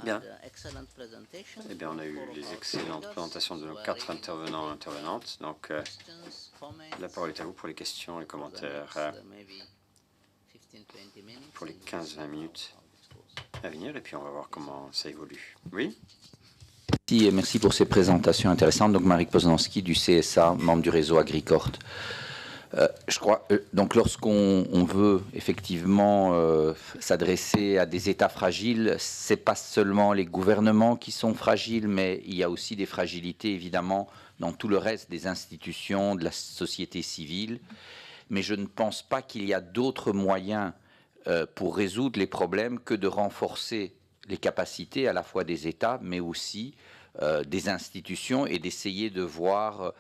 Bien. Eh bien, on a eu les excellentes présentations de nos 4 intervenants et intervenantes. Donc, la parole est à vous pour les questions et commentaires pour les 15-20 minutes à venir. Et puis, on va voir comment ça évolue. Oui? Merci pour ces présentations intéressantes. Donc, Marek Poznanski du CSA, membre du réseau Agricort. Je crois, donc lorsqu'on veut effectivement s'adresser à des États fragiles, ce n'est pas seulement les gouvernements qui sont fragiles, mais il y a aussi des fragilités évidemment dans tout le reste des institutions, de la société civile. Mais je ne pense pas qu'il y a d'autres moyens pour résoudre les problèmes que de renforcer les capacités à la fois des États, mais aussi des institutions et d'essayer de voir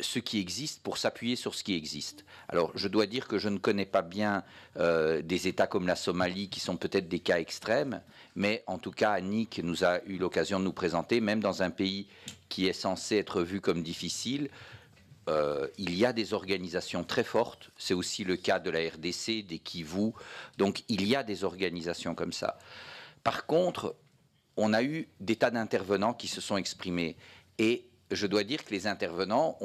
ce qui existe pour s'appuyer sur ce qui existe. Alors, je dois dire que je ne connais pas bien des États comme la Somalie qui sont peut-être des cas extrêmes, mais en tout cas, Annick nous a eu l'occasion de nous présenter, même dans un pays qui est censé être vu comme difficile, il y a des organisations très fortes. C'est aussi le cas de la RDC, des Kivu. Donc, il y a des organisations comme ça. Par contre, on a eu des tas d'intervenants qui se sont exprimés. Et je dois dire que les intervenants,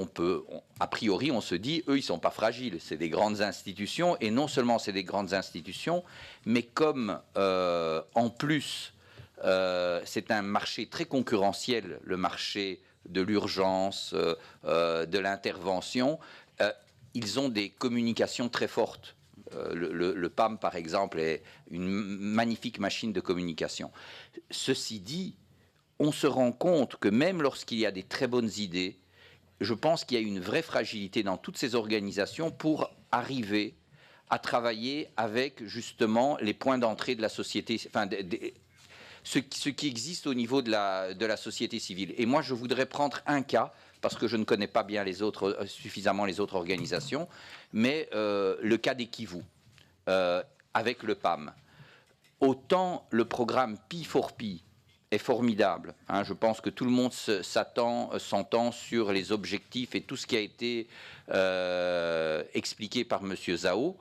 a priori, on se dit, eux, ils ne sont pas fragiles. C'est des grandes institutions. Et non seulement c'est des grandes institutions, mais comme, en plus, c'est un marché très concurrentiel, le marché de l'urgence, de l'intervention, ils ont des communications très fortes. Le PAM, par exemple, est une magnifique machine de communication. Ceci dit, on se rend compte que même lorsqu'il y a des très bonnes idées, je pense qu'il y a une vraie fragilité dans toutes ces organisations pour arriver à travailler avec justement les points d'entrée de la société, enfin, ce qui existe au niveau de la société civile. Et moi, je voudrais prendre un cas, parce que je ne connais pas bien suffisamment les autres organisations, mais le cas des Kivu, avec le PAM. Autant le programme P4P est formidable, hein, je pense que tout le monde s'entend sur les objectifs et tout ce qui a été expliqué par M. Zhao,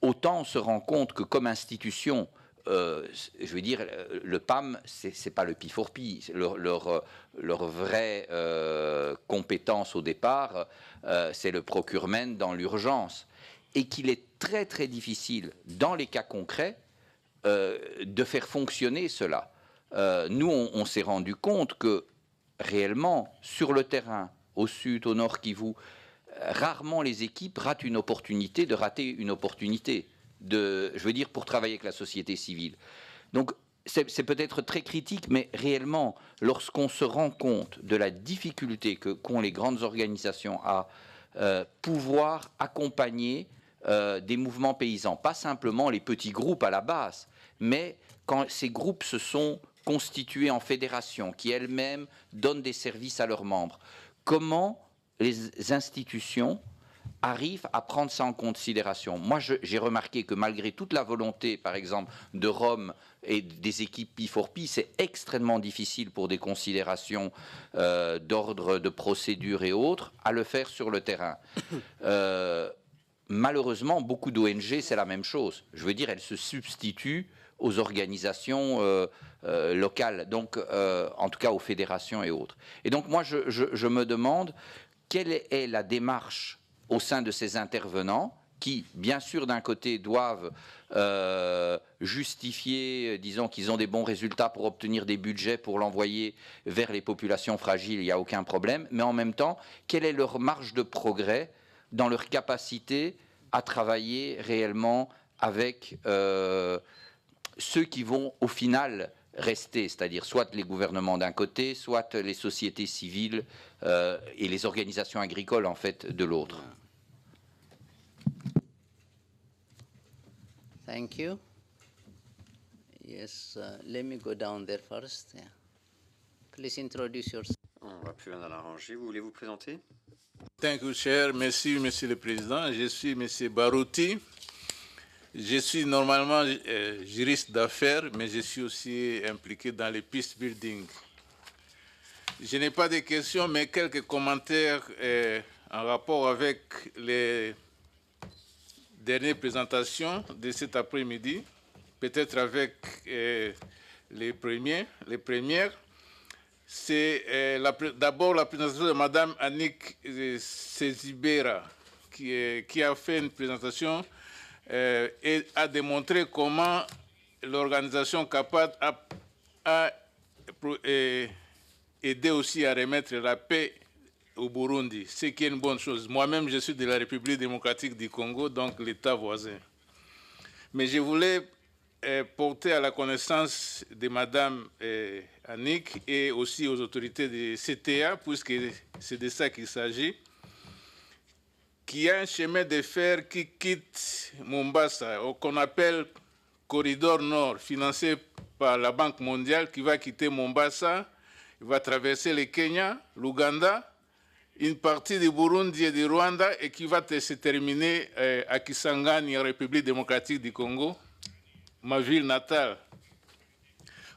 autant on se rend compte que comme institution, je veux dire, le PAM, c'est pas le P4P. Leur vraie compétence au départ, c'est le procurement dans l'urgence. Et qu'il est très très difficile, dans les cas concrets, de faire fonctionner cela. Nous, on s'est rendu compte que, réellement, sur le terrain, au sud, au nord Kivu, rarement les équipes ratent une opportunité de rater une opportunité. Je veux dire, pour travailler avec la société civile. Donc, c'est peut-être très critique, mais réellement, lorsqu'on se rend compte de la difficulté qu'ont les grandes organisations à pouvoir accompagner des mouvements paysans, pas simplement les petits groupes à la base, mais quand ces groupes se sont constitués en fédérations, qui elles-mêmes donnent des services à leurs membres, comment les institutions arrivent à prendre ça en considération. Moi, j'ai remarqué que malgré toute la volonté, par exemple, de Rome et des équipes P4P, c'est extrêmement difficile pour des considérations d'ordre de procédure et autres à le faire sur le terrain. Malheureusement, beaucoup d'ONG, c'est la même chose. Je veux dire, elles se substituent aux organisations locales, donc en tout cas aux fédérations et autres. Et donc moi, je me demande quelle est la démarche au sein de ces intervenants qui, bien sûr, d'un côté, doivent justifier, disons, qu'ils ont des bons résultats pour obtenir des budgets pour l'envoyer vers les populations fragiles, il n'y a aucun problème, mais en même temps, quelle est leur marge de progrès dans leur capacité à travailler réellement avec ceux qui vont, au final, rester, c'est-à-dire soit les gouvernements d'un côté, soit les sociétés civiles et les organisations agricoles, en fait, de l'autre. Thank you. Yes, let me go down there first. Yeah. Please introduce yourself. On va plus loin dans la rangée. Vous voulez vous présenter? Thank you, Chair. Merci, Monsieur le Président. Je suis Monsieur Barouti. Je suis normalement juriste d'affaires, mais je suis aussi impliqué dans le peace building. Je n'ai pas de questions, mais quelques commentaires en rapport avec les dernières présentations de cet après-midi. peut-être avec les premières. C'est d'abord la présentation de Mme Annick Sezibera, qui a fait une présentation et a démontré comment l'organisation CAPAD a aidé aussi à remettre la paix au Burundi, ce qui est une bonne chose. Moi-même, je suis de la République démocratique du Congo, donc l'État voisin. Mais je voulais porter à la connaissance de Mme Annick et aussi aux autorités de CTA, puisque c'est de ça qu'il s'agit, qu'il y a un chemin de fer qui quitte Mombasa, qu'on appelle Corridor Nord, financé par la Banque mondiale, qui va quitter Mombasa, il va traverser le Kenya, l'Ouganda, une partie du Burundi et du Rwanda, et qui va se terminer à Kisangani, en République démocratique du Congo, ma ville natale.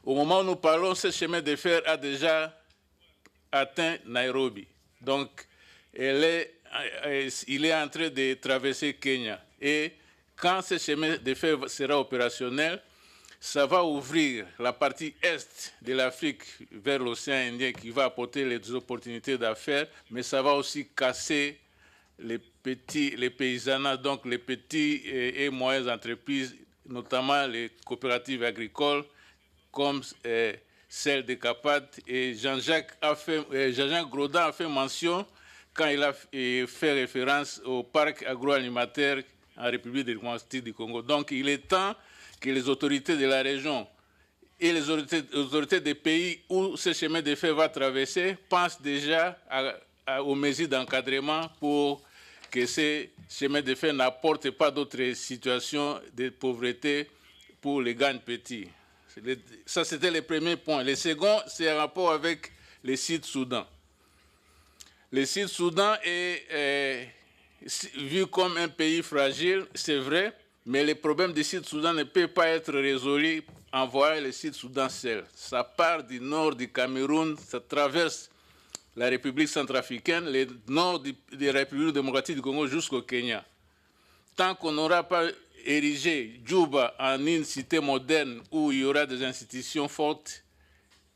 Au moment où nous parlons, ce chemin de fer a déjà atteint Nairobi. Donc, il est en train de traverser Kenya. Et quand ce chemin de fer sera opérationnel, ça va ouvrir la partie est de l'Afrique vers l'océan Indien qui va apporter les opportunités d'affaires, mais ça va aussi casser les paysanats, donc les petits et moyennes entreprises, notamment les coopératives agricoles, comme celle de CAPAD. Et Jean-Jacques Grodin a fait mention quand il a fait référence au parc agroalimentaire en République démocratique du Congo. Donc il est temps que les autorités de la région et les autorités des pays où ce chemin de fer va traverser pensent déjà aux mesures d'encadrement pour que ce chemin de fer n'apporte pas d'autres situations de pauvreté pour les gagnes petits. Ça, c'était le premier point. Le second, c'est un rapport avec le Sud-Soudan. Le Sud-Soudan est vu comme un pays fragile, c'est vrai, mais les problèmes du Sud-Soudan ne peuvent pas être résolus en voyant le Sud-Soudan seul. Ça part du nord du Cameroun, ça traverse la République centrafricaine, le nord de la République démocratique du Congo jusqu'au Kenya. Tant qu'on n'aura pas érigé Djouba en une cité moderne où il y aura des institutions fortes,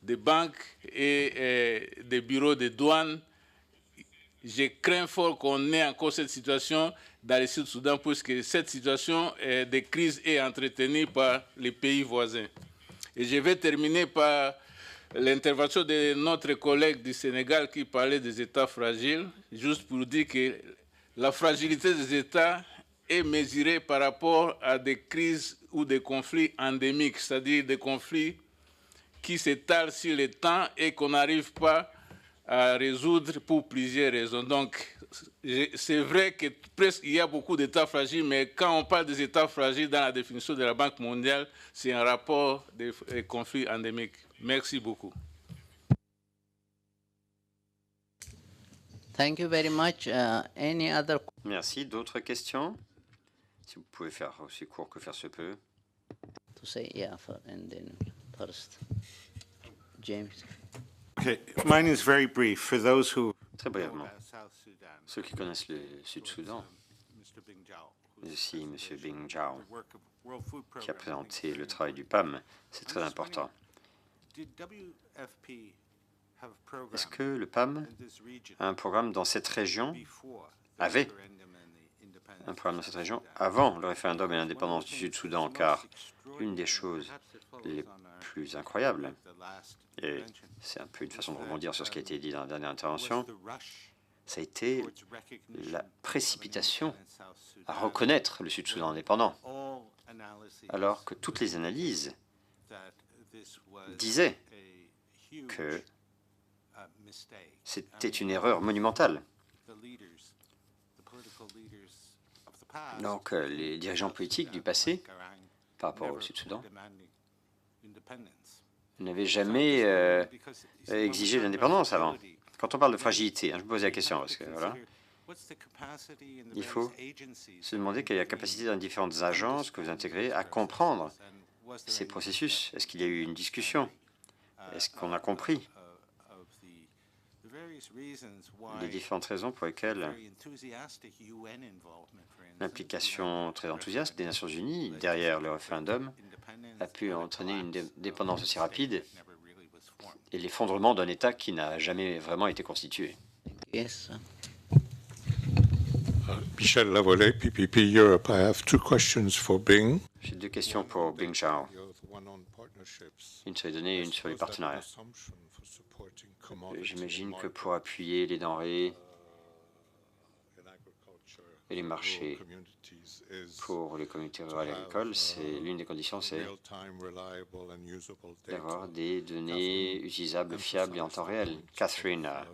des banques et des bureaux de douane, je crains fort qu'on ait encore cette situation dans le Sud-Soudan, puisque cette situation de crise est entretenue par les pays voisins. Et je vais terminer par l'intervention de notre collègue du Sénégal qui parlait des États fragiles, juste pour dire que la fragilité des États est mesurée par rapport à des crises ou des conflits endémiques, c'est-à-dire des conflits qui s'étalent sur le temps et qu'on n'arrive pas à résoudre pour plusieurs raisons. Donc, c'est vrai que presque il y a beaucoup d'États fragiles, mais quand on parle des États fragiles dans la définition de la Banque mondiale, c'est un rapport des conflits endémiques. Merci beaucoup. Thank you very much. Any other? Merci. D'autres questions? Si vous pouvez faire aussi court que faire se peut. To say, yeah, and then first, James. Okay, mine is very brief. For those who Très brièvement, South Sudan, ceux qui connaissent le Sud-Soudan, Mr. Bing Zhao, mais aussi M. Bing Zhao, work of World Food qui a Programme, présenté le travail du PAM, c'est très important. did WFP have a program Est-ce que le PAM in this region a un programme dans cette région, before the avait referendum and the independence un programme dans of cette South région Sudan? avant le référendum et l'indépendance du Sud-Soudan, car une des choses Perhaps it follows les on our- plus incroyables, the last et intervention, c'est un peu une façon de rebondir sur ce qui a été dit dans la dernière was intervention, the rush ça a été towards recognition la of an précipitation independent South Sudan, à reconnaître le Sud-Soudan indépendant, all analyses alors que toutes les analyses that this was disaient a huge, que mistake. c'était une erreur monumentale. The leaders, the political leaders of the past, Donc les dirigeants politiques du passé, par rapport au Sud-Soudan, n'avaient jamais exigé l'indépendance avant. Quand on parle de fragilité, je me pose la question, parce que voilà, il faut se demander quelle est la capacité dans les différentes agences que vous intégrez à comprendre ces processus. Est-ce qu'il y a eu une discussion? Est-ce qu'on a compris les différentes raisons pour lesquelles l'implication très enthousiaste des Nations Unies derrière le référendum a pu entraîner une dépendance aussi rapide et l'effondrement d'un État qui n'a jamais vraiment été constitué. Yes. Michel Lavolée, PPP Europe. I have two questions for Bing. J'ai deux questions pour Bing Zhao. Une sur les données et une sur les partenariats. J'imagine que pour appuyer les denrées et les marchés pour les communautés rurales et agricoles, l'une des conditions, c'est d'avoir des données utilisables, fiables et en temps réel. Catherine a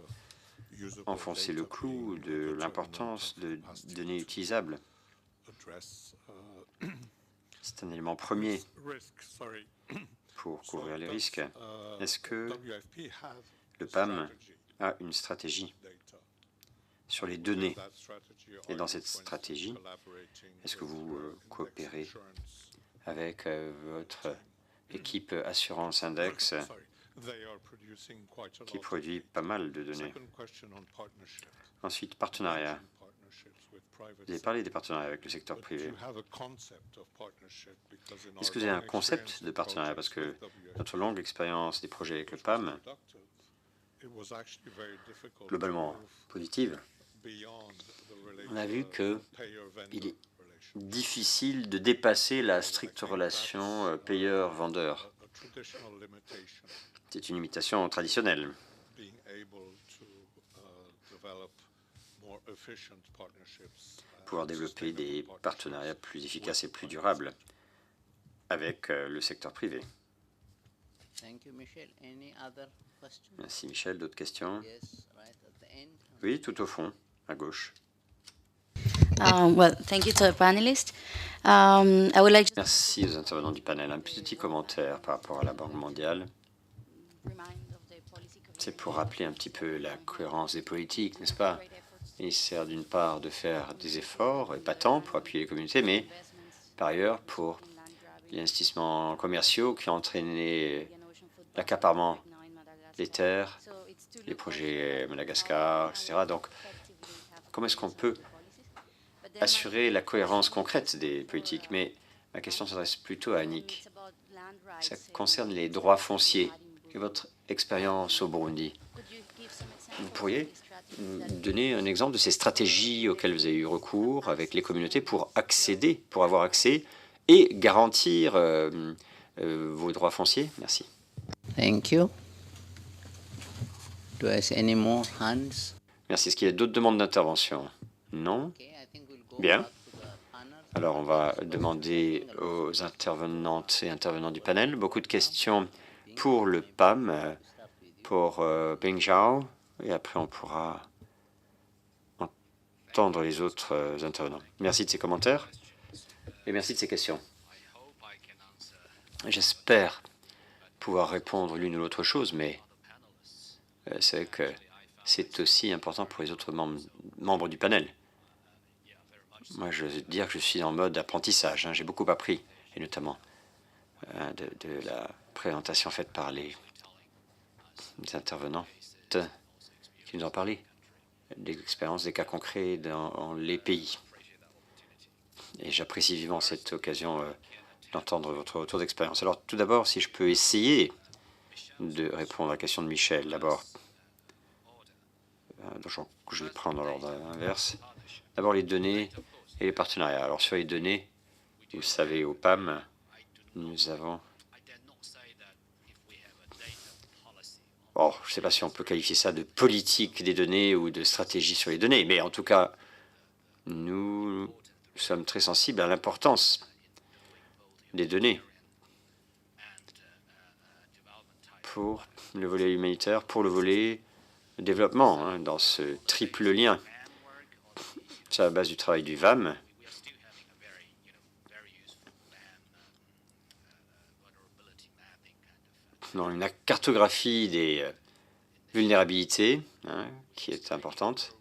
enfoncé le clou de l'importance de données utilisables. C'est un élément premier pour couvrir les risques. Est-ce que le PAM a une stratégie sur les données? Et dans cette stratégie, est-ce que vous coopérez avec votre équipe Assurance Index qui produit pas mal de données? Ensuite, partenariat. Vous avez parlé des partenariats avec le secteur privé. Est-ce que vous avez un concept de partenariat? Parce que notre longue expérience des projets avec le PAM, globalement positive, on a vu qu'il est difficile de dépasser la stricte relation payeur-vendeur. C'est une limitation traditionnelle. Pouvoir développer des partenariats plus efficaces et plus durables avec le secteur privé. Merci Michel. D'autres questions? Oui, tout au fond, à gauche. Merci aux intervenants du panel. Un petit commentaire par rapport à la Banque mondiale. C'est pour rappeler un petit peu la cohérence des politiques, n'est-ce pas? Il sert d'une part de faire des efforts épatants pour appuyer les communautés, mais par ailleurs pour les investissements commerciaux qui ont entraîné l'accaparement des terres, les projets Madagascar, etc. Donc, comment est-ce qu'on peut assurer la cohérence concrète des politiques? Mais ma question s'adresse plutôt à Annick. Ça concerne les droits fonciers et votre expérience au Burundi. Vous pourriez donner un exemple de ces stratégies auxquelles vous avez eu recours avec les communautés pour accéder, pour avoir accès et garantir vos droits fonciers? Merci. Thank you. Do I see any more hands? Merci. Est-ce qu'il y a d'autres demandes d'intervention? Non? Bien. Alors, on va demander aux intervenantes et intervenants du panel beaucoup de questions pour le PAM, pour Bing Zhao, et après on pourra entendre les autres intervenants. Merci de ces commentaires et merci de ces questions. J'espère pouvoir répondre l'une ou l'autre chose, mais c'est vrai que c'est aussi important pour les autres membres du panel. Moi, je veux dire que je suis en mode apprentissage. J'ai beaucoup appris, et notamment de la présentation faite par les intervenants qui nous ont parlé des expériences, des cas concrets dans les pays. Et j'apprécie vivement cette occasion d'entendre votre retour d'expérience. Alors, tout d'abord, si je peux essayer de répondre à la question de Michel, d'abord, je vais prendre dans l'ordre inverse. D'abord, les données et les partenariats. Alors, sur les données, vous savez, au PAM, nous avons... Bon, je ne sais pas si on peut qualifier ça de politique des données ou de stratégie sur les données, mais en tout cas, nous sommes très sensibles à l'importance des données pour le volet humanitaire, pour le volet développement, dans ce triple lien. C'est à la base du travail du VAM. Dans une cartographie des vulnérabilités, qui est importante,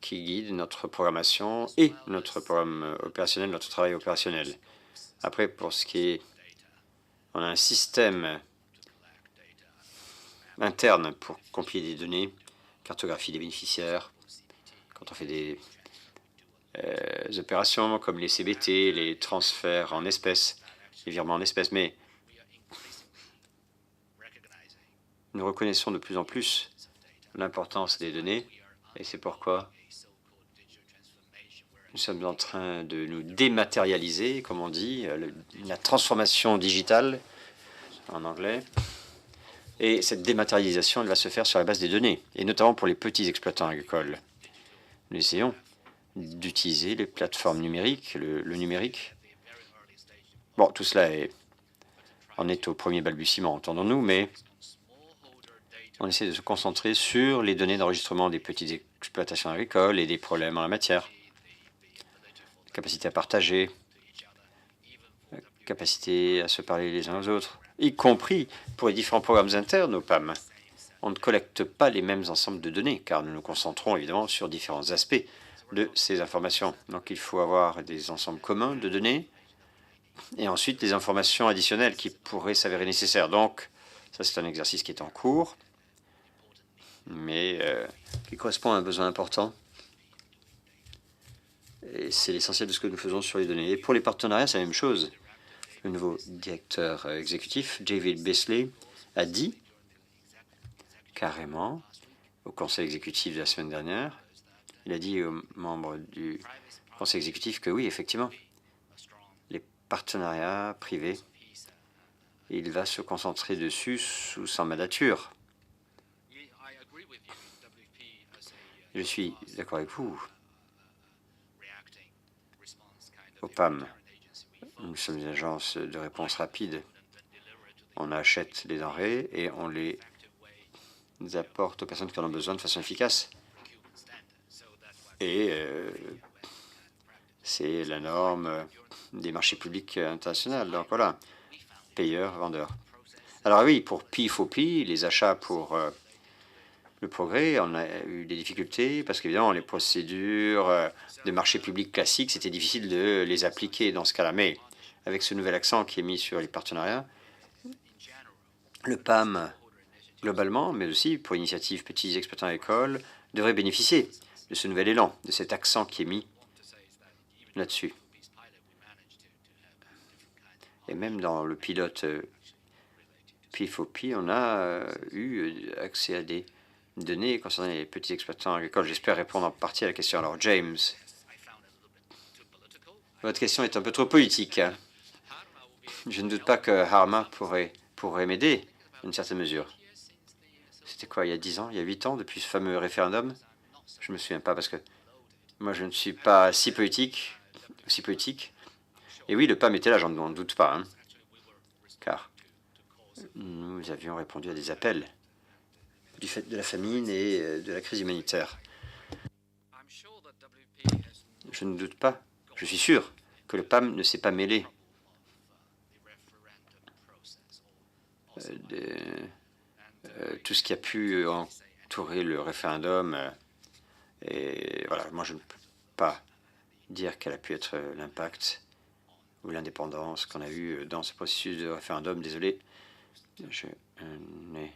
qui guide notre programmation et notre programme opérationnel, notre travail opérationnel. Après, pour ce qui est... On a un système internes pour compiler des données, cartographie des bénéficiaires, quand on fait des opérations comme les CBT, les transferts en espèces, les virements en espèces. Mais nous reconnaissons de plus en plus l'importance des données et c'est pourquoi nous sommes en train de nous dématérialiser, comme on dit, la transformation digitale en anglais. Et cette dématérialisation, elle va se faire sur la base des données, et notamment pour les petits exploitants agricoles. Nous essayons d'utiliser les plateformes numériques, le numérique. Bon, tout cela en est au premier balbutiement, entendons-nous, mais on essaie de se concentrer sur les données d'enregistrement des petites exploitations agricoles et des problèmes en la matière. Capacité à partager, capacité à se parler les uns aux autres, y compris pour les différents programmes internes au PAM. On ne collecte pas les mêmes ensembles de données, car nous nous concentrons évidemment sur différents aspects de ces informations. Donc il faut avoir des ensembles communs de données et ensuite des informations additionnelles qui pourraient s'avérer nécessaires. Donc ça, c'est un exercice qui est en cours, mais qui correspond à un besoin important. Et c'est l'essentiel de ce que nous faisons sur les données. Et pour les partenariats, c'est la même chose. Le nouveau directeur exécutif, David Beasley, a dit carrément au conseil exécutif de la semaine dernière, il a dit aux membres du conseil exécutif que oui, effectivement, les partenariats privés, il va se concentrer dessus sous sa mandature. Je suis d'accord avec vous. Au PAM, nous sommes une agence de réponse rapide. On achète des denrées et on les apporte aux personnes qui en ont besoin de façon efficace. Et c'est la norme des marchés publics internationaux. Donc voilà, payeurs, vendeurs. Alors oui, pour P4P, les achats pour le progrès, on a eu des difficultés parce qu'évidemment, les procédures de marché public classiques, c'était difficile de les appliquer dans ce cas-là. Mais avec ce nouvel accent qui est mis sur les partenariats, le PAM, globalement, mais aussi pour l'initiative Petits Exploitants Agricoles, devrait bénéficier de ce nouvel élan, de cet accent qui est mis là-dessus. Et même dans le pilote P4P, on a eu accès à des données concernant les petits exploitants agricoles. J'espère répondre en partie à la question. Alors, James, votre question est un peu trop politique. Je ne doute pas que Harma pourrait m'aider dans une certaine mesure. C'était quoi, il y a 10 ans, il y a 8 ans, depuis ce fameux référendum? Je ne me souviens pas parce que moi, je ne suis pas si politique. Et oui, le PAM était là, j'en doute pas, hein, car nous avions répondu à des appels du fait de la famine et de la crise humanitaire. Je ne doute pas, je suis sûr que le PAM ne s'est pas mêlé de tout ce qui a pu entourer le référendum. Et voilà, moi je ne peux pas dire quel a pu être l'impact ou l'indépendance qu'on a eu dans ce processus de référendum. Désolé, je n'ai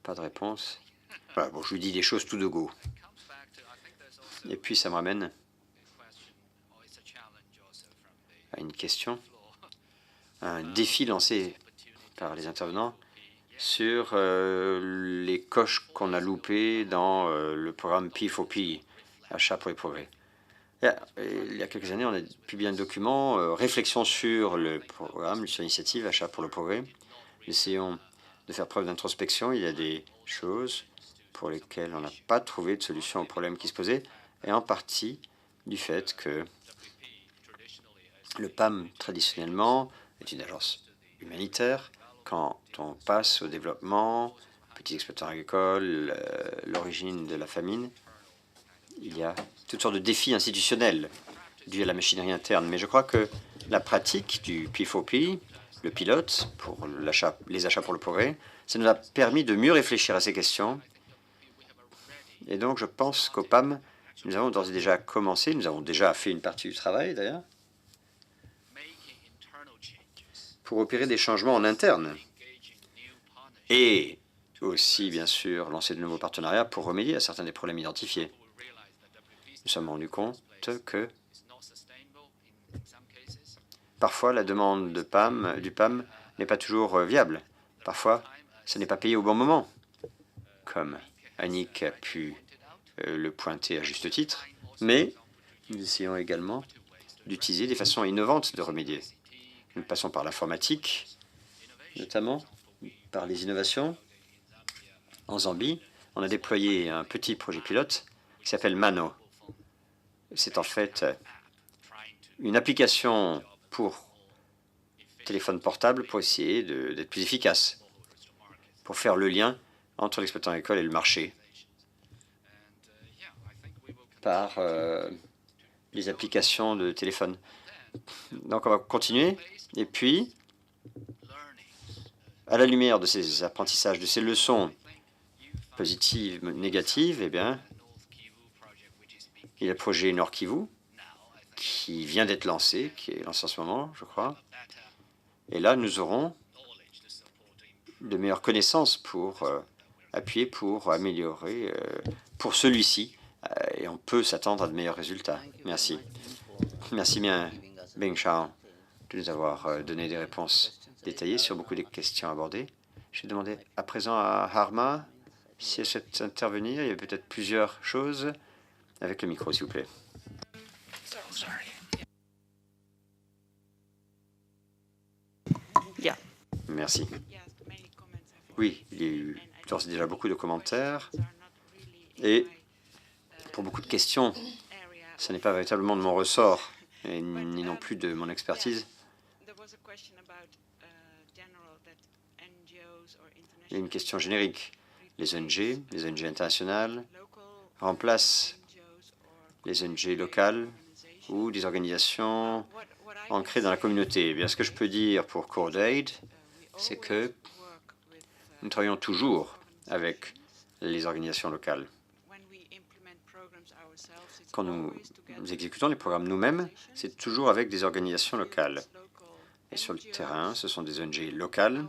pas de réponse. Voilà, bon, je vous dis des choses tout de go. Et puis ça me ramène à une question, à un défi lancé par les intervenants sur les coches qu'on a loupées dans le programme P4P, Achat pour les progrès. Il y a quelques années, on a publié un document, réflexion sur le programme, sur l'initiative Achat pour le progrès. Essayons de faire preuve d'introspection. Il y a des choses pour lesquelles on n'a pas trouvé de solution aux problèmes qui se posaient, et en partie du fait que le PAM, traditionnellement, est une agence humanitaire. Quand on passe au développement, petits exploitants agricoles, l'origine de la famine, il y a toutes sortes de défis institutionnels dus à la machinerie interne. Mais je crois que la pratique du P4P, le pilote pour les achats pour le progrès, ça nous a permis de mieux réfléchir à ces questions. Et donc, je pense qu'au PAM, nous avons d'ores et déjà commencé, nous avons déjà fait une partie du travail d'ailleurs, pour opérer des changements en interne et aussi, bien sûr, lancer de nouveaux partenariats pour remédier à certains des problèmes identifiés. Nous sommes rendus compte que parfois la demande du PAM n'est pas toujours viable. Parfois, ce n'est pas payé au bon moment, comme Annick a pu le pointer à juste titre, mais nous essayons également d'utiliser des façons innovantes de remédier. Nous passons par l'informatique, notamment par les innovations. En Zambie, on a déployé un petit projet pilote qui s'appelle Mano. C'est en fait une application pour téléphone portable pour essayer d'être plus efficace, pour faire le lien entre l'exploitant agricole et le marché par les applications de téléphone. Donc on va continuer. Et puis, à la lumière de ces apprentissages, de ces leçons positives, négatives, eh bien, il y a le projet Nord Kivu qui vient d'être lancé, qui est lancé en ce moment, je crois. Et là, nous aurons de meilleures connaissances pour appuyer, pour améliorer, pour celui-ci. Et on peut s'attendre à de meilleurs résultats. Merci. Merci bien, Beng Chao, de nous avoir donné des réponses détaillées sur beaucoup des questions abordées. Je vais demander à présent à Harma si elle souhaite intervenir. Il y a peut-être plusieurs choses. Avec le micro, s'il vous plaît. Merci. Oui, il y a eu d'ores et déjà beaucoup de commentaires. Et pour beaucoup de questions, ce n'est pas véritablement de mon ressort, et ni non plus de mon expertise. Il y a une question générique. Les ONG internationales remplacent les ONG locales ou des organisations ancrées dans la communauté. Eh bien, ce que je peux dire pour CordAid, c'est que nous travaillons toujours avec les organisations locales. Quand nous exécutons les programmes nous-mêmes, c'est toujours avec des organisations locales. Et sur le terrain, ce sont des ONG locales.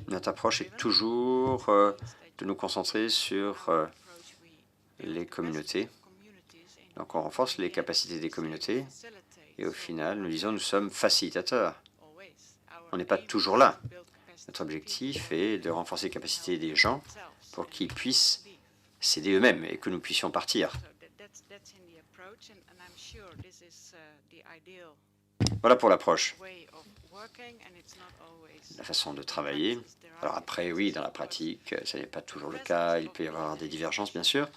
Notre approche est toujours de nous concentrer sur les communautés. Donc on renforce les capacités des communautés et au final, nous disons nous sommes facilitateurs. On n'est pas toujours là. Notre objectif est de renforcer les capacités des gens pour qu'ils puissent s'aider eux-mêmes et que nous puissions partir. Voilà pour l'approche. La façon de travailler. Alors après, oui, dans la pratique, ce n'est pas toujours le cas. Il peut y avoir des divergences, bien sûr.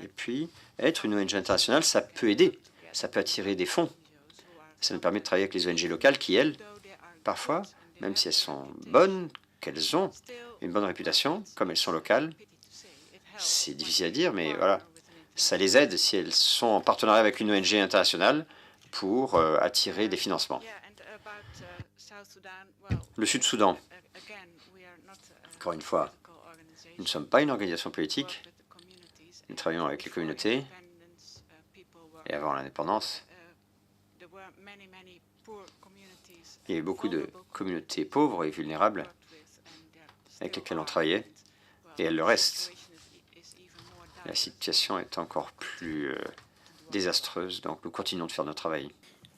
Et puis, être une ONG internationale, ça peut aider. Ça peut attirer des fonds. Ça nous permet de travailler avec les ONG locales qui, elles, parfois, même si elles sont bonnes, qu'elles ont une bonne réputation, comme elles sont locales, c'est difficile à dire, mais voilà, ça les aide si elles sont en partenariat avec une ONG internationale pour attirer des financements. Le Sud-Soudan, encore une fois, nous ne sommes pas une organisation politique. Nous travaillons avec les communautés. Et avant l'indépendance, il y a eu beaucoup de communautés pauvres et vulnérables avec lesquelles on travaillait, et elles le restent. La situation est encore plus désastreuse, donc nous continuons de faire notre travail.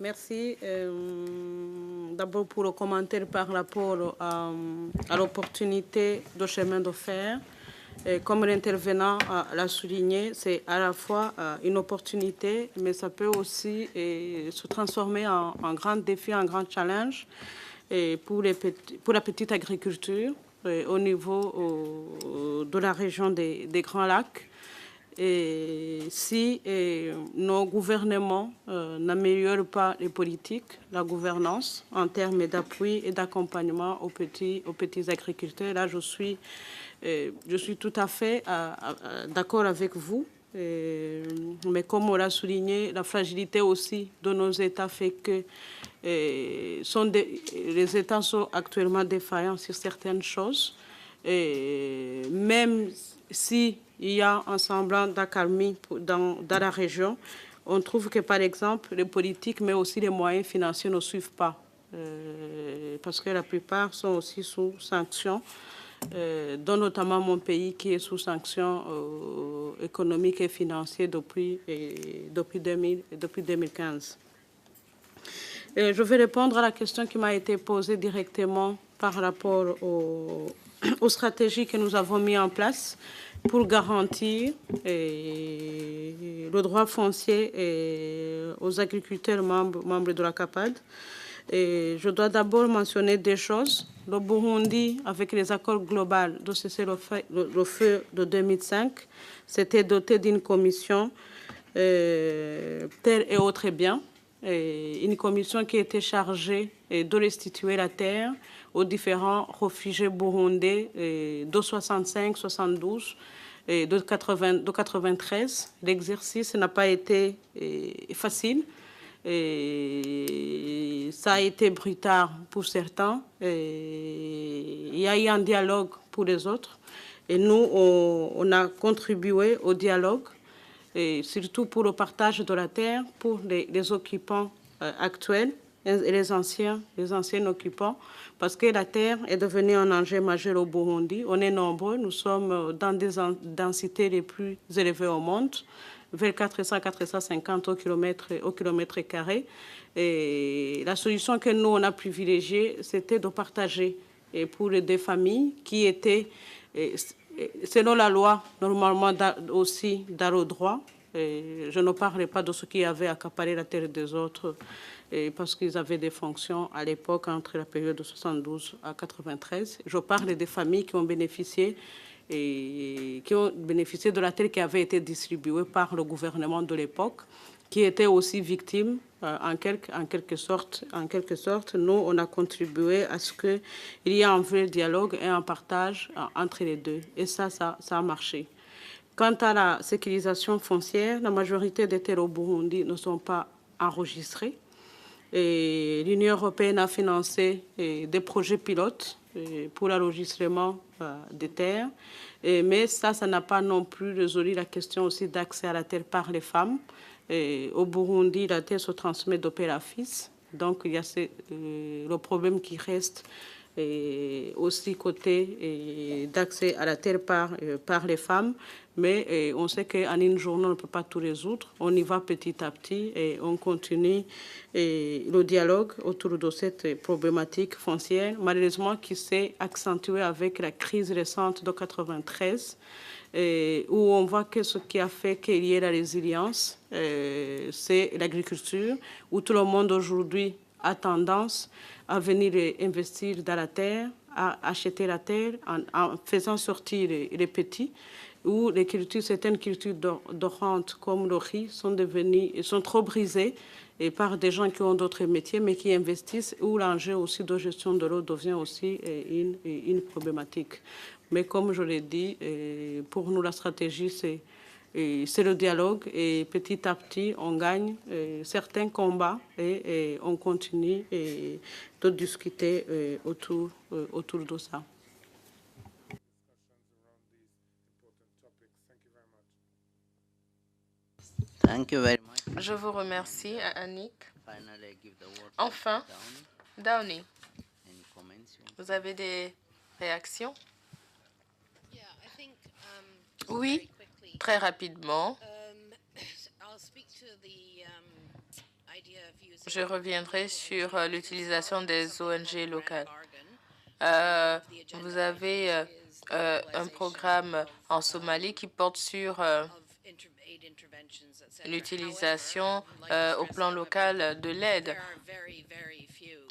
Merci. D'abord pour le commentaire par rapport à l'opportunité de chemin de fer. Comme l'intervenant l'a souligné, c'est à la fois une opportunité, mais ça peut aussi se transformer en grand défi, en grand challenge pour la petite agriculture au niveau de la région des Grands Lacs. Et si nos gouvernements n'améliorent pas les politiques, la gouvernance en termes d'appui et d'accompagnement aux petits agriculteurs, là je suis tout à fait d'accord avec vous. Mais comme on l'a souligné, la fragilité aussi de nos États fait que les États sont actuellement défaillants sur certaines choses. Et même s'il y a un semblant d'accalmie dans la région, on trouve que, par exemple, les politiques, mais aussi les moyens financiers ne suivent pas parce que la plupart sont aussi sous sanctions, dont notamment mon pays qui est sous sanctions économiques et financières depuis 2015. Je vais répondre à la question qui m'a été posée directement par rapport aux stratégies que nous avons mises en place pour garantir le droit foncier aux agriculteurs membres de la CAPAD. Je dois d'abord mentionner deux choses. Le Burundi, avec les accords globaux de cessez-le-feu de 2005, s'était doté d'une commission terre et autres biens, une commission qui était chargée de restituer la terre aux différents réfugiés burundais de 65, 72 et de 93. L'exercice n'a pas été facile. Et ça a été brutal pour certains. Il y a eu un dialogue pour les autres. Et nous, on a contribué au dialogue, et surtout pour le partage de la terre pour les occupants actuels et les anciens occupants, parce que la terre est devenue un enjeu majeur au Burundi. On est nombreux, nous sommes dans des densités les plus élevées au monde, vers 400-450 au kilomètre carré. Et la solution que nous, on a privilégiée, c'était de partager. Et pour des familles qui étaient, selon la loi, normalement aussi dans le droit, je ne parlerai pas de ceux qui avaient accaparé la terre des autres, parce qu'ils avaient des fonctions à l'époque entre la période de 72 à 93. Je parle des familles qui ont bénéficié de la terre qui avait été distribuée par le gouvernement de l'époque, qui étaient aussi victimes, en quelque sorte. Nous, on a contribué à ce qu'il y ait un vrai dialogue et un partage entre les deux. Et ça a marché. Quant à la sécurisation foncière, la majorité des terres au Burundi ne sont pas enregistrées. L'Union européenne a financé des projets pilotes pour l'enregistrement des terres. Mais ça n'a pas non plus résolu la question aussi d'accès à la terre par les femmes. Au Burundi, la terre se transmet de père à fils. Donc, il y a le problème qui reste aussi côté d'accès à la terre par les femmes. Mais on sait qu'en une journée, on ne peut pas tout résoudre. On y va petit à petit et on continue le dialogue autour de cette problématique foncière, malheureusement qui s'est accentuée avec la crise récente de 93, où on voit que ce qui a fait qu'il y ait la résilience, c'est l'agriculture, où tout le monde aujourd'hui a tendance à venir investir dans la terre, à acheter la terre en faisant sortir les petits, où les cultures, certaines cultures de rente comme le riz sont trop brisées et par des gens qui ont d'autres métiers mais qui investissent, où l'enjeu aussi de gestion de l'eau devient aussi une problématique. Mais comme je l'ai dit, pour nous la stratégie c'est le dialogue et petit à petit on gagne certains combats et on continue de discuter autour de ça. Thank you very much. Je vous remercie, Annick. Finally, I give the word Enfin, to Downey, Any comments you want? vous avez des réactions? Oui, très rapidement. Je reviendrai sur l'utilisation des ONG locales. Vous avez un programme en Somalie qui porte sur l'utilisation au plan local de l'aide.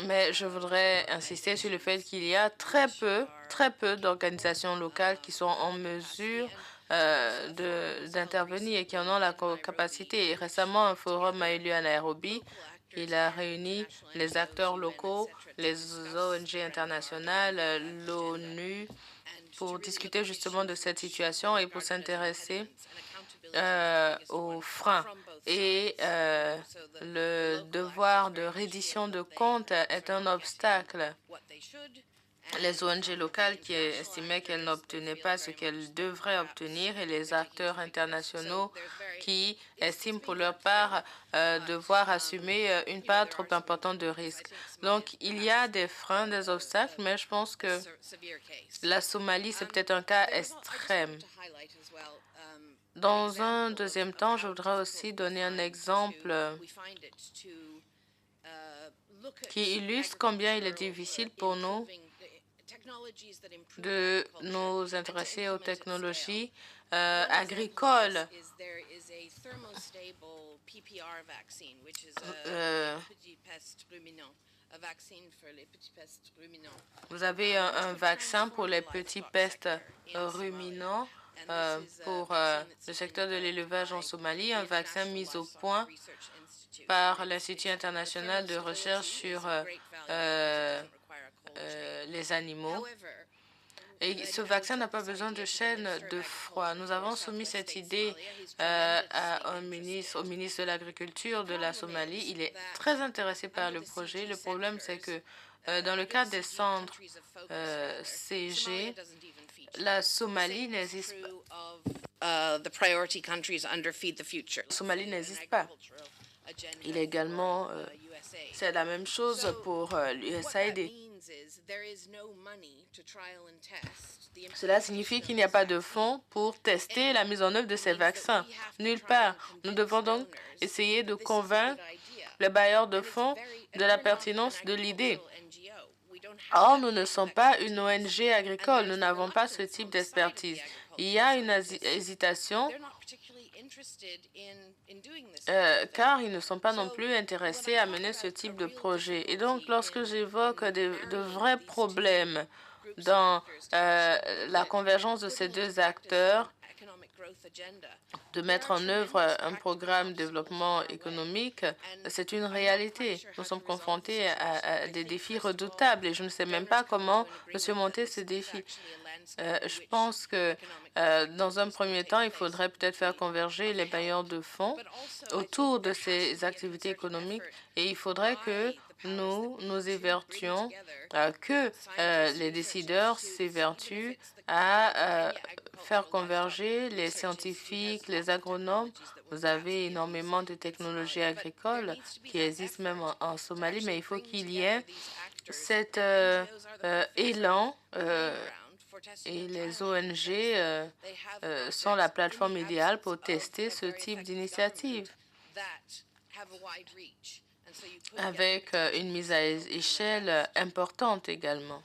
Mais je voudrais insister sur le fait qu'il y a très peu d'organisations locales qui sont en mesure d'intervenir et qui en ont la capacité. Et récemment, un forum a eu lieu à Nairobi. Il a réuni les acteurs locaux, les ONG internationales, l'ONU, pour discuter justement de cette situation et pour s'intéresser aux freins. Et le devoir de reddition de comptes est un obstacle. Les ONG locales qui estimaient qu'elles n'obtenaient pas ce qu'elles devraient obtenir et les acteurs internationaux qui estiment pour leur part devoir assumer une part trop importante de risque. Donc, il y a des freins, des obstacles, mais je pense que la Somalie, c'est peut-être un cas extrême. Dans un deuxième temps, je voudrais aussi donner un exemple qui illustre combien il est difficile pour nous de nous intéresser aux technologies agricoles. Vous avez un vaccin pour les petits pestes ruminants pour le secteur de l'élevage en Somalie, un vaccin mis au point par l'Institut international de recherche sur les animaux. Et ce vaccin n'a pas besoin de chaîne de froid. Nous avons soumis cette idée au ministre de l'Agriculture de la Somalie. Il est très intéressé par le projet. Le problème, c'est que dans le cadre des centres CG, la Somalie n'existe pas. Somalie n'existe pas. Il est également, c'est la même chose pour l'USAID. Cela signifie qu'il n'y a pas de fonds pour tester la mise en œuvre de ces vaccins. Nulle part. Nous devons donc essayer de convaincre les bailleurs de fonds de la pertinence de l'idée. Or, nous ne sommes pas une ONG agricole. Nous n'avons pas ce type d'expertise. Il y a une hésitation car ils ne sont pas non plus intéressés à mener ce type de projet. Et donc, lorsque j'évoque de vrais problèmes dans la convergence de ces deux acteurs, de mettre en œuvre un programme de développement économique, c'est une réalité. Nous sommes confrontés à des défis redoutables et je ne sais même pas comment surmonter ces défis. Je pense que dans un premier temps, il faudrait peut-être faire converger les bailleurs de fonds autour de ces activités économiques et il faudrait que nous évertuions, que les décideurs s'évertuent à faire converger les scientifiques, les agronomes. Vous avez énormément de technologies agricoles qui existent même en Somalie, mais il faut qu'il y ait cet élan et les ONG sont la plateforme idéale pour tester ce type d'initiative avec une mise à échelle importante également.